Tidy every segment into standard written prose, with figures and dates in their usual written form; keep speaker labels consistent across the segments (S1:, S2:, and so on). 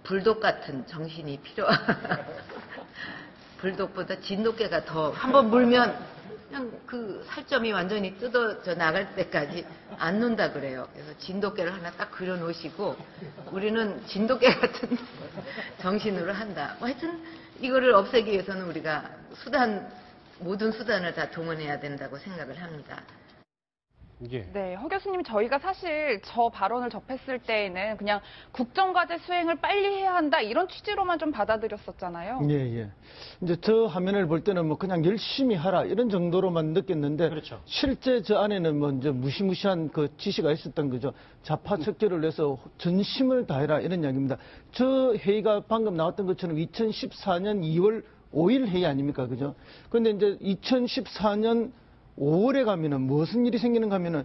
S1: 불독 같은 정신이 불독보다 진돗개가 더 한번 물면 그냥 그 살점이 완전히 뜯어져 나갈 때까지 안 논다 그래요. 그래서 진돗개를 하나 딱 그려놓으시고 우리는 진돗개 같은 정신으로 한다. 뭐 하여튼 이거를 없애기 위해서는 우리가 모든 수단을 다 동원해야 된다고 생각을 합니다.
S2: 예.
S3: 네, 허 교수님, 저희가 사실 저 발언을 접했을 때에는 그냥 국정과제 수행을 빨리 해야 한다 이런 취지로만 좀 받아들였었잖아요.
S4: 예, 예. 이제 저 화면을 볼 때는 뭐 그냥 열심히 하라 이런 정도로만 느꼈는데
S2: 그렇죠.
S4: 실제 저 안에는 뭐 이제 무시무시한 그 지시가 있었던 거죠. 좌파 척결을 해서 전심을 다해라 이런 이야기입니다. 저 회의가 방금 나왔던 것처럼 2014년 2월 5일 회의 아닙니까, 그죠? 그런데 이제 2014년 5월에 가면은 무슨 일이 생기는가 하면은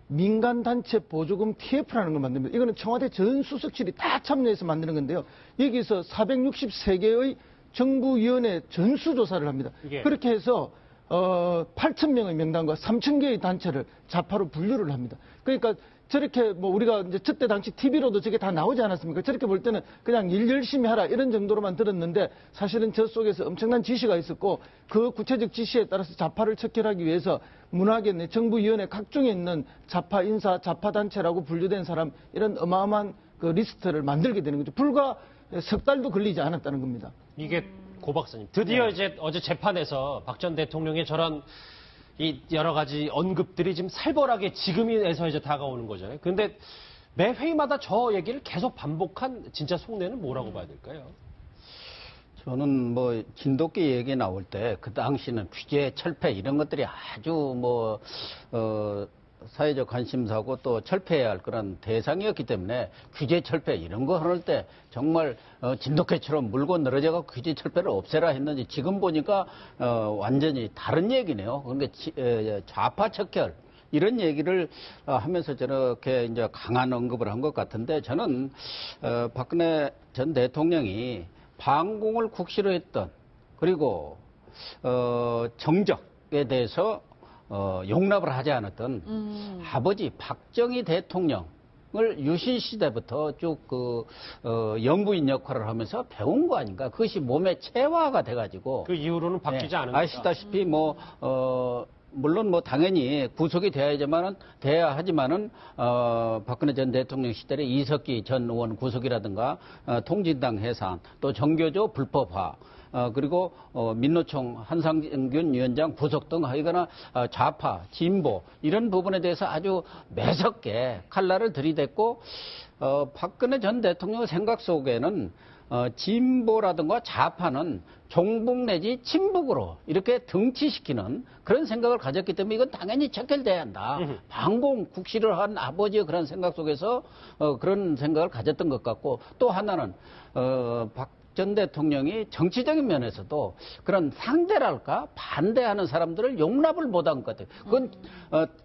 S4: 민간단체 보조금 TF라는 걸 만듭니다. 이거는 청와대 전 수석실이 다 참여해서 만드는 건데요. 여기서 463개의 정부위원회 전수조사를 합니다.
S2: 예.
S4: 그렇게 해서 8,000명의 명단과 3,000개의 단체를 좌파로 분류를 합니다. 그러니까 저렇게 뭐 우리가 이제 저때 당시 TV로도 저게 다 나오지 않았습니까? 저렇게 볼 때는 그냥 일 열심히 하라 이런 정도로만 들었는데 사실은 저 속에서 엄청난 지시가 있었고 그 구체적 지시에 따라서 좌파를 척결하기 위해서 문화계 정부위원회 각종에 있는 좌파 인사, 좌파 단체라고 분류된 사람 이런 어마어마한 그 리스트를 만들게 되는 거죠. 불과 석 달도 걸리지 않았다는 겁니다.
S2: 이게 고 박사님 드디어 이제 어제 재판에서 박 전 대통령의 저런 이 여러 가지 언급들이 지금 살벌하게 지금에서 이제 다가오는 거잖아요. 그런데 매 회의마다 저 얘기를 계속 반복한 진짜 속내는 뭐라고 봐야 될까요?
S5: 저는 뭐 진돗개 얘기 나올 때 그 당시는 규제, 철폐 이런 것들이 아주 뭐 사회적 관심사고 또 철폐해야 할 그런 대상이었기 때문에 규제, 철폐 이런 거 할 때 정말 진돗개처럼 물고 늘어져가 규제, 철폐를 없애라 했는지 지금 보니까 완전히 다른 얘기네요. 그러니까 좌파 척결 이런 얘기를 하면서 저렇게 이제 강한 언급을 한 것 같은데 저는 박근혜 전 대통령이 반공을 국시로 했던 그리고 정적에 대해서 용납을 하지 않았던 아버지 박정희 대통령을 유신 시대부터 쭉 영부인 역할을 하면서 배운 거 아닌가? 그것이 몸에 체화가 돼가지고
S2: 그 이후로는 바뀌지 않은
S5: 아시다시피 물론 뭐 당연히 구속이 돼야 하지만은 박근혜 전 대통령 시절에 이석기 전 의원 구속이라든가 통진당 해산 또 정교조 불법화 그리고 민노총 한상균 위원장 구속 등 하여간에 좌파, 진보 이런 부분에 대해서 아주 매섭게 칼날을 들이댔고 박근혜 전 대통령 생각 속에는 진보라든가 좌파는 종북 내지 친북으로 이렇게 등치시키는 그런 생각을 가졌기 때문에 이건 당연히 척결돼야 한다. 반공 국시를 한 아버지의 그런 생각 속에서 그런 생각을 가졌던 것 같고 또 하나는 박 전 대통령이 정치적인 면에서도 그런 상대랄까 반대하는 사람들을 용납을 못한 것 같아요. 그건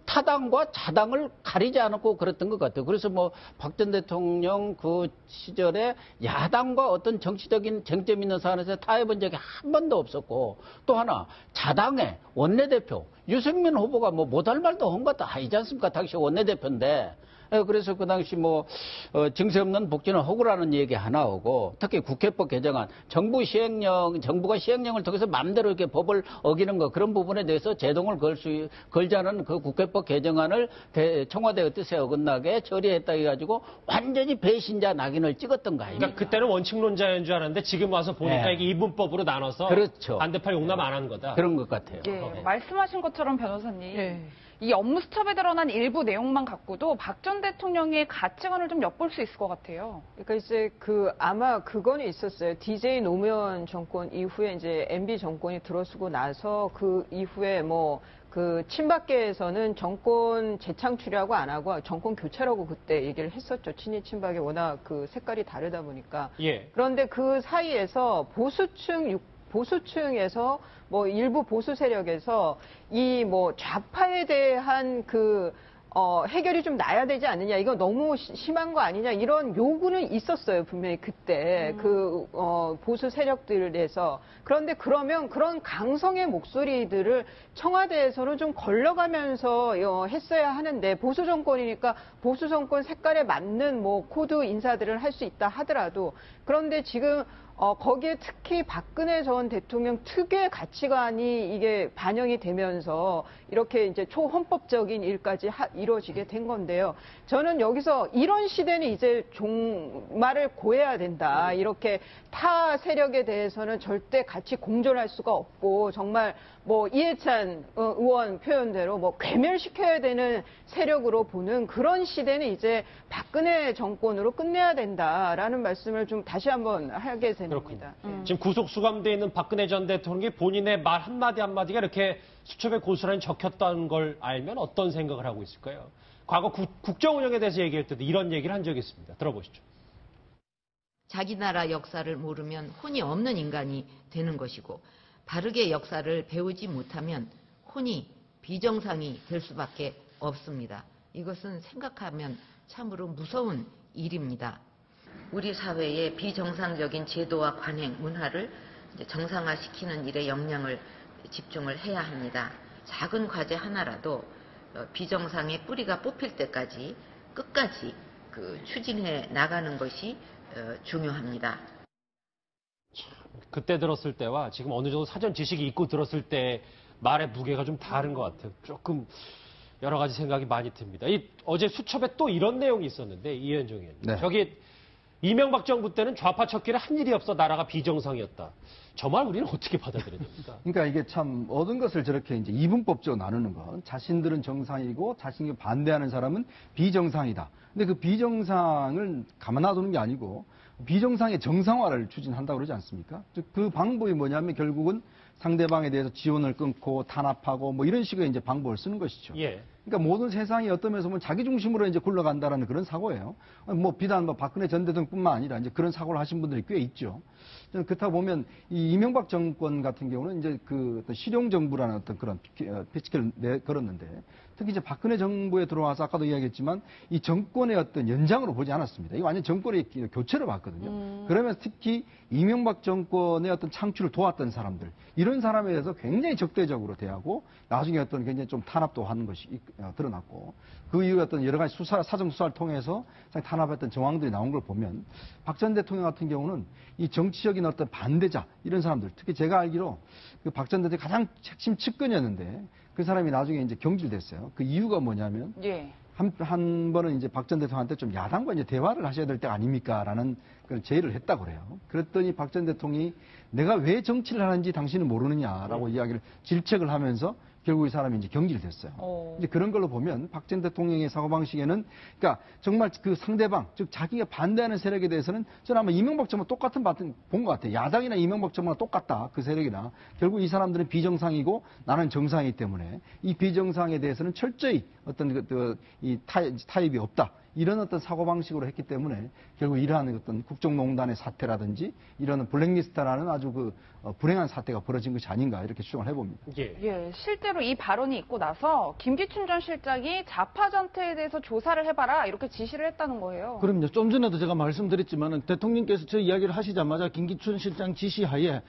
S5: 타당과 자당을 가리지 않았고 그랬던 것 같아요. 그래서 뭐 박 전 대통령 그 시절에 야당과 어떤 정치적인 쟁점 있는 사안에서 타협한 적이 한 번도 없었고 또 하나 자당의 원내대표 유승민 후보가 뭐 못할 말도 한 것도 아니지 않습니까? 당시 원내대표인데. 그래서 그 당시 뭐 증세 없는 복지는 허구라는 얘기 하나 오고 특히 국회법 개정안 정부가 시행령을 통해서 마음대로 이렇게 법을 어기는 거 그런 부분에 대해서 제동을 걸자는 그 국회법 개정안을 청와대의 뜻에 어긋나게 처리했다 해가지고 완전히 배신자 낙인을 찍었던 거 아닙니까?
S2: 그러니까 그때는 원칙론자인 줄 알았는데 지금 와서 보니까 이게 이분법으로 나눠서
S5: 그렇죠.
S2: 반대파 용납 안 한 거다.
S5: 그런 것 같아요.
S3: 예, 말씀하신 것처럼 변호사님. 이 업무 스톱에 드러난 일부 내용만 갖고도 박 전 대통령의 가치관을 좀 엿볼 수 있을 것 같아요.
S6: 그러니까 이제 아마 그거는 있었어요. DJ 노무현 정권 이후에 이제 MB 정권이 들어서고 나서 그 이후에 친박계에서는 정권 재창출이라고 안 하고 정권 교체라고 그때 얘기를 했었죠. 친이 친박이 워낙 그 색깔이 다르다 보니까.
S2: 예.
S6: 그런데 그 사이에서 보수층에서 일부 보수 세력에서 이 좌파에 대한 해결이 좀 나야 되지 않느냐, 이거 너무 심한 거 아니냐, 이런 요구는 있었어요, 분명히 그때 보수 세력들에서. 그런데 그러면 그런 강성의 목소리들을 청와대에서는 좀 걸러가면서 했어야 하는데, 보수 정권이니까 보수 정권 색깔에 맞는 뭐 코드 인사들을 할 수 있다 하더라도, 그런데 지금 거기에 특히 박근혜 전 대통령 특유의 가치관이 이게 반영이 되면서 이렇게 이제 초헌법적인 일까지 이루어지게 된 건데요. 저는 여기서 이런 시대는 이제 종말을 고해야 된다. 이렇게 타 세력에 대해서는 절대 같이 공존할 수가 없고, 정말 뭐 이해찬 의원 표현대로 뭐 괴멸시켜야 되는 세력으로 보는 그런 시대는 이제 박근혜 정권으로 끝내야 된다라는 말씀을 좀 다시 한번 하게 됩니다.
S2: 그렇군요. 지금 구속 수감돼 있는 박근혜 전 대통령이 본인의 말 한마디 한마디가 이렇게 수첩에 고스란히 적혔다는 걸 알면 어떤 생각을 하고 있을까요? 과거 국정 운영에 대해서 얘기할 때도 이런 얘기를 한 적이 있습니다. 들어보시죠.
S1: 자기 나라 역사를 모르면 혼이 없는 인간이 되는 것이고, 바르게 역사를 배우지 못하면 혼이 비정상이 될 수밖에 없습니다. 이것은 생각하면 참으로 무서운 일입니다. 우리 사회의 비정상적인 제도와 관행, 문화를 정상화시키는 일에 역량을 집중을 해야 합니다. 작은 과제 하나라도 비정상의 뿌리가 뽑힐 때까지 끝까지 추진해 나가는 것이 중요합니다.
S2: 그때 들었을 때와 지금 어느 정도 사전 지식이 있고 들었을 때 말의 무게가 좀 다른 것 같아요. 조금 여러 가지 생각이 많이 듭니다. 어제 수첩에 또 이런 내용이 있었는데, 이현정 의원님.
S7: 네.
S2: 저기 이명박 정부 때는 좌파 척결에 한 일이 없어 나라가 비정상이었다. 저 말 우리는 어떻게 받아들여야 됩니까?
S7: 그러니까 이게 참 모든 것을 저렇게 이제 이분법적으로 나누는 건, 자신들은 정상이고 자신이 반대하는 사람은 비정상이다. 근데 그 비정상을 가만 놔두는 게 아니고 비정상의 정상화를 추진한다고 그러지 않습니까? 즉 그 방법이 뭐냐면 결국은 상대방에 대해서 지원을 끊고 탄압하고 뭐 이런 식의 이제 방법을 쓰는 것이죠.
S2: 예.
S7: 그러니까 모든 세상이 어떤 면에서 보면 자기 중심으로 이제 굴러간다라는 그런 사고예요. 뭐 비단 뭐 박근혜 전 대통령뿐만 아니라 이제 그런 사고를 하신 분들이 꽤 있죠. 저는 그렇다 보면 이 이명박 정권 같은 경우는 이제 그 어떤 실용 정부라는 어떤 그런 피치를 걸었는데, 특히 이제 박근혜 정부에 들어와서 아까도 이야기했지만 이 정권의 어떤 연장으로 보지 않았습니다. 이거 완전 정권의 교체를 봤거든요. 그러면서 특히 이명박 정권의 어떤 창출을 도왔던 사람들, 이런 사람에 대해서 굉장히 적대적으로 대하고 나중에 어떤 굉장히 좀 탄압도 하는 것이 드러났고, 그 이후에 어떤 여러 가지 사정 수사를 통해서 탄압했던 정황들이 나온 걸 보면 박 전 대통령 같은 경우는 이 정치적인 어떤 반대자, 이런 사람들, 특히 제가 알기로 그 박 전 대통령이 가장 핵심 측근이었는데 그 사람이 나중에 이제 경질됐어요. 그 이유가 뭐냐면
S3: 예.
S7: 한 번은 이제 박 전 대통령한테 좀 야당과 이제 대화를 하셔야 될 때 아닙니까라는 그런 제의를 했다고 그래요. 그랬더니 박 전 대통령이 내가 왜 정치를 하는지 당신은 모르느냐라고 이야기를 질책을 하면서 결국 이 사람이 이제 경질됐어요. 이제 그런 걸로 보면 박 전 대통령의 사고방식에는, 그러니까 정말 그 상대방, 즉 자기가 반대하는 세력에 대해서는 저는 아마 이명박 정부와 똑같은 본 것 같아요. 야당이나 이명박 정부랑 똑같다, 그 세력이나. 결국 이 사람들은 비정상이고 나는 정상이기 때문에 이 비정상에 대해서는 철저히 어떤 이 타입이 없다, 이런 어떤 사고방식으로 했기 때문에 결국 이러한 어떤 국정농단의 사태라든지 이런 블랙리스트라는 아주 불행한 사태가 벌어진 것이 아닌가, 이렇게 추정을 해봅니다.
S3: 예, 실제로 이 발언이 있고 나서 김기춘 전 실장이 좌파 전태에 대해서 조사를 해봐라, 이렇게 지시를 했다는 거예요.
S4: 그럼요. 좀 전에도 제가 말씀드렸지만은 대통령께서 저 이야기를 하시자마자 김기춘 실장 지시하에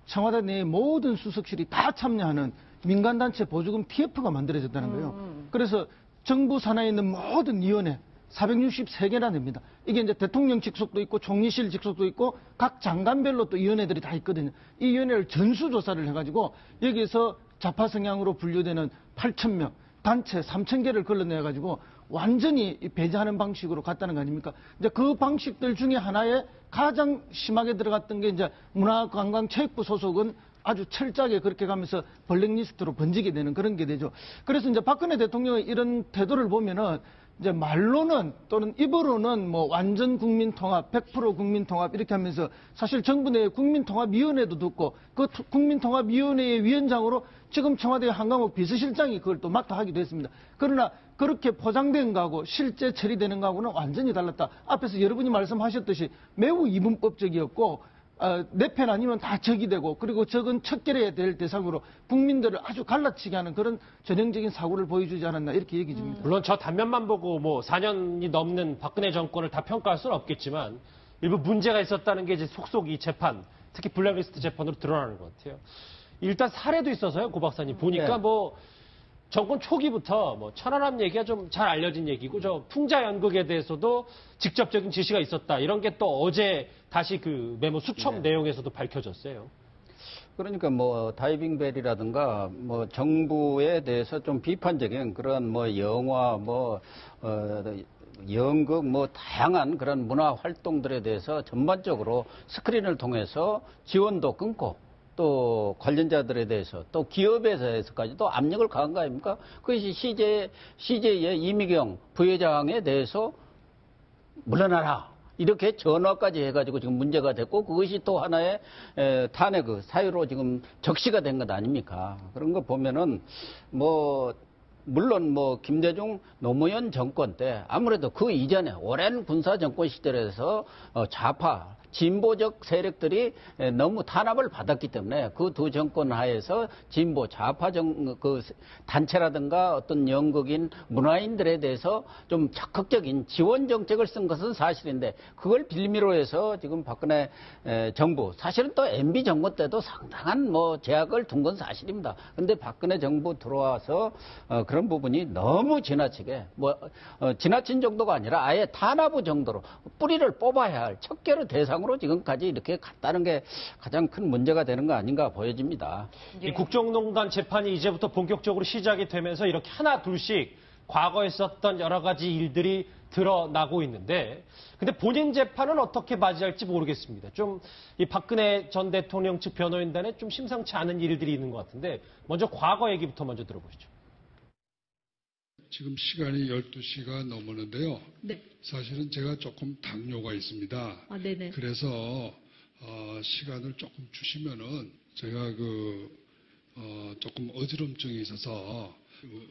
S4: 청와대 내 모든 수석실이 다 참여하는 민간단체 보조금 TF가 만들어졌다는 거예요. 그래서 정부 산하에 있는 모든 위원회 463개나 됩니다. 이게 이제 대통령 직속도 있고 총리실 직속도 있고 각 장관별로 또 위원회들이 다 있거든요. 이 위원회를 전수조사를 해가지고 여기에서 좌파 성향으로 분류되는 8,000명, 단체 3,000개를 걸러내가지고 완전히 배제하는 방식으로 갔다는 거 아닙니까? 이제 그 방식들 중에 하나에 가장 심하게 들어갔던 게 이제 문화관광체육부 소속은 아주 철저하게 그렇게 가면서 블랙리스트로 번지게 되는 그런 게 되죠. 그래서 이제 박근혜 대통령의 이런 태도를 보면은 이제 말로는 또는 입으로는 뭐 완전 국민통합, 100% 국민통합 이렇게 하면서 사실 정부 내 국민통합위원회도 듣고 그 국민통합위원회의 위원장으로 지금 청와대 한강욱 비서실장이 그걸 또 맡아 하기도 했습니다. 그러나 그렇게 포장된 거하고 실제 처리되는 거하고는 완전히 달랐다. 앞에서 여러분이 말씀하셨듯이 매우 이분법적이었고 내 편 아니면 다 적이 되고 그리고 적은 척결해야 될 대상으로 국민들을 아주 갈라치게 하는 그런 전형적인 사고를 보여주지 않았나 이렇게 얘기 줍니다.
S2: 물론 저 단면만 보고 뭐 4년이 넘는 박근혜 정권을 다 평가할 수는 없겠지만 일부 문제가 있었다는 게 이제 속속 이 재판, 특히 블랙리스트 재판으로 드러나는 것 같아요. 일단 사례도 있어서요, 고 박사님. 보니까
S5: 네.
S2: 뭐 정권 초기부터 뭐 천안함 얘기가 좀 잘 알려진 얘기고 저 풍자 연극에 대해서도 직접적인 지시가 있었다. 이런 게 또 어제 다시 그 메모 수첩 내용에서도 밝혀졌어요.
S5: 그러니까 뭐 다이빙벨이라든가 뭐 정부에 대해서 좀 비판적인 그런 뭐 영화 뭐 연극 뭐 다양한 그런 문화 활동들에 대해서 전반적으로 스크린을 통해서 지원도 끊고 또 관련자들에 대해서 또 기업에 대해서까지도 압력을 가한 거 아닙니까? 그것이 CJ의 이미경 부회장에 대해서 물러나라. 이렇게 전화까지 해가지고 지금 문제가 됐고 그것이 또 하나의 탄핵 그 사유로 지금 적시가 된 것 아닙니까? 그런 거 보면은 뭐 물론 뭐 김대중 노무현 정권 때 아무래도 그 이전에 오랜 군사 정권 시절에서 좌파 진보적 세력들이 너무 탄압을 받았기 때문에 그 두 정권 하에서 진보 좌파 그 단체라든가 어떤 연극인 문화인들에 대해서 좀 적극적인 지원 정책을 쓴 것은 사실인데 그걸 빌미로 해서 지금 박근혜 정부 사실은 또 MB 정권 때도 상당한 뭐 제약을 둔 건 사실입니다. 그런데 박근혜 정부 들어와서 그런 부분이 너무 지나치게 지나친 정도가 아니라 아예 탄압 정도로 뿌리를 뽑아야 할 척결의 대상으로 지금까지 이렇게 갔다는 게 가장 큰 문제가 되는 거 아닌가 보여집니다.
S2: 이 국정농단 재판이 이제부터 본격적으로 시작이 되면서 이렇게 하나 둘씩 과거에 있었던 여러 가지 일들이 드러나고 있는데 근데 본인 재판은 어떻게 맞이할지 모르겠습니다. 좀 이 박근혜 전 대통령 측 변호인단에 좀 심상치 않은 일들이 있는 것 같은데 먼저 과거 얘기부터 먼저 들어보시죠.
S8: 지금 시간이 12시가 넘었는데요.
S9: 네.
S8: 사실은 제가 조금 당뇨가 있습니다.
S9: 아, 네네.
S8: 그래서 시간을 조금 주시면은 제가 조금 어지럼증이 있어서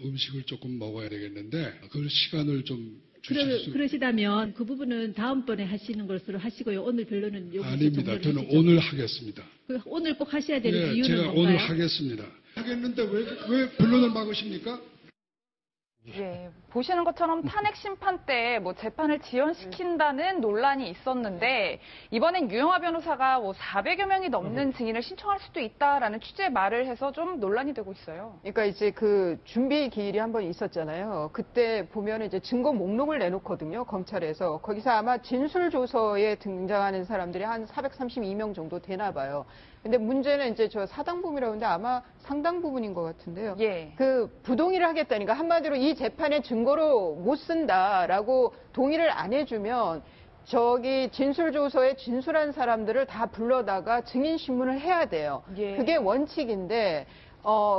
S8: 음식을 조금 먹어야 되겠는데 그 시간을 좀 주실 수
S9: 그러시다면 그 부분은 다음번에 하시는 것으로 하시고요. 오늘 별로는 여기서
S8: 아닙니다.
S9: 종료를
S8: 저는
S9: 하시죠.
S8: 오늘 하겠습니다.
S9: 오늘 꼭 하셔야 되는
S8: 네,
S9: 이유는
S8: 제가
S9: 뭔가요?
S8: 오늘 하겠습니다. 하겠는데 왜 변론을 막으십니까?
S3: 예, 보시는 것처럼 탄핵 심판 때 뭐 재판을 지연시킨다는 논란이 있었는데 이번엔 유영하 변호사가 뭐 400여 명이 넘는 증인을 신청할 수도 있다라는 취지의 말을 해서 좀 논란이 되고 있어요.
S6: 그러니까 이제 그 준비 기일이 한번 있었잖아요. 그때 보면 이제 증거 목록을 내놓거든요. 검찰에서. 거기서 아마 진술조서에 등장하는 사람들이 한 432명 정도 되나 봐요. 근데 문제는 이제 저 사당 부분이라고 하는데 아마 상당 부분인 것 같은데요.
S3: 예.
S6: 그 부동의를 하겠다니까 한마디로 이 재판의 증거로 못 쓴다라고 동의를 안 해주면 저기 진술조서에 진술한 사람들을 다 불러다가 증인신문을 해야 돼요.
S3: 예.
S6: 그게 원칙인데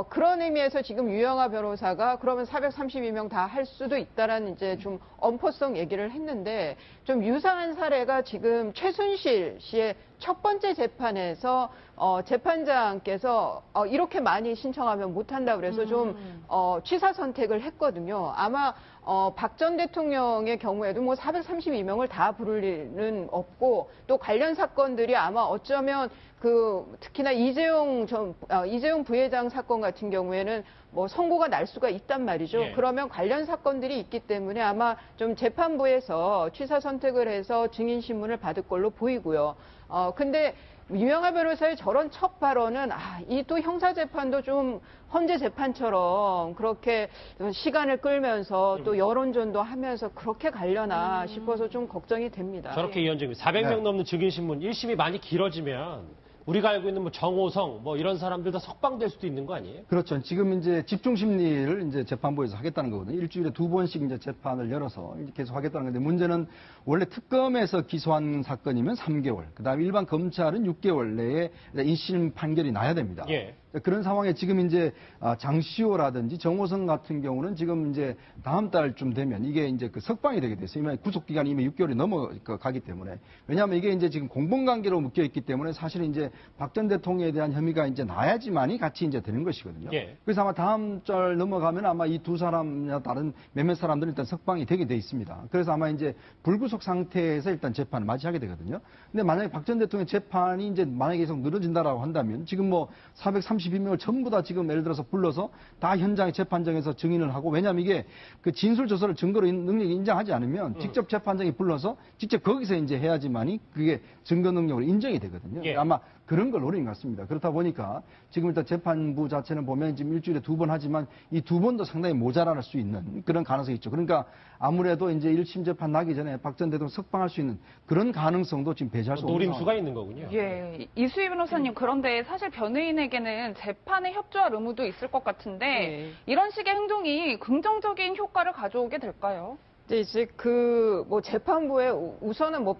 S6: 그런 의미에서 지금 유영하 변호사가 그러면 432명 다 할 수도 있다라는 이제 좀 엄포성 얘기를 했는데 좀 유사한 사례가 지금 최순실 씨의 첫 번째 재판에서 재판장께서 이렇게 많이 신청하면 못한다 그래서 좀 취사 선택을 했거든요. 아마 박 전 대통령의 경우에도 뭐 432명을 다 부를 일은 없고 또 관련 사건들이 아마 어쩌면 특히나 이재용 부회장 사건 같은 경우에는 뭐 선고가 날 수가 있단 말이죠.
S2: 예.
S6: 그러면 관련 사건들이 있기 때문에 아마 좀 재판부에서 취사 선택을 해서 증인 신문을 받을 걸로 보이고요. 근데 유영하 변호사의 저런 첫 발언은 이 또 형사 재판도 좀 헌재 재판처럼 그렇게 시간을 끌면서 또 여론전도 하면서 그렇게 가려나 싶어서 좀 걱정이 됩니다.
S2: 저렇게 위원장님 400명 넘는 증인신문 1심이 많이 길어지면 우리가 알고 있는 뭐 정호성 뭐 이런 사람들 다 석방될 수도 있는 거 아니에요?
S7: 그렇죠. 지금 이제 집중 심리를 이제 재판부에서 하겠다는 거거든요. 일주일에 2번씩 이제 재판을 열어서 이제 계속 하겠다는 건데 문제는 원래 특검에서 기소한 사건이면 3개월, 그다음에 일반 검찰은 6개월 내에 1심 판결이 나야 됩니다.
S2: 예.
S7: 그런 상황에 지금 이제 장시호라든지 정호성 같은 경우는 지금 이제 다음 달쯤 되면 이게 이제 그 석방이 되게 됐어요. 이미 구속 기간이 이미 6개월이 넘어가기 때문에. 왜냐하면 이게 이제 지금 공범관계로 묶여 있기 때문에 사실은 이제 박 전 대통령에 대한 혐의가 이제 나야지만이 같이 이제 되는 것이거든요.
S2: 예.
S7: 그래서 아마 다음 달 넘어가면 아마 이 두 사람이나 다른 몇몇 사람들은 일단 석방이 되게 돼 있습니다. 그래서 아마 이제 불구속 상태에서 일단 재판을 맞이하게 되거든요. 근데 만약에 박 전 대통령 재판이 이제 만약에 계속 늘어진다라고 한다면 지금 뭐 432명을 전부 다 지금 예를 들어서 불러서 다 현장의 재판정에서 증인을 하고, 왜냐하면 이게 그 진술 조서를 증거로 능력이 인정하지 않으면 직접 재판장이 불러서 직접 거기서 이제 해야지만이 그게 증거 능력으로 인정이 되거든요.
S2: 예.
S7: 아마 그런 걸 노린 것 같습니다. 그렇다 보니까 지금 일단 재판부 자체는 보면 지금 일주일에 2번 하지만 이 2번도 상당히 모자랄 수 있는 그런 가능성이 있죠. 그러니까 아무래도 이제 1심 재판 나기 전에 박 전 대통령 석방할 수 있는 그런 가능성도 지금 배제할 수 없는
S2: 노림수가 있는 거군요.
S3: 예, 이수희 변호사님, 그런데 사실 변호인에게는 재판에 협조할 의무도 있을 것 같은데
S6: 네.
S3: 이런 식의 행동이 긍정적인 효과를 가져오게 될까요?
S6: 이제 그 뭐 재판부에 우선은 뭐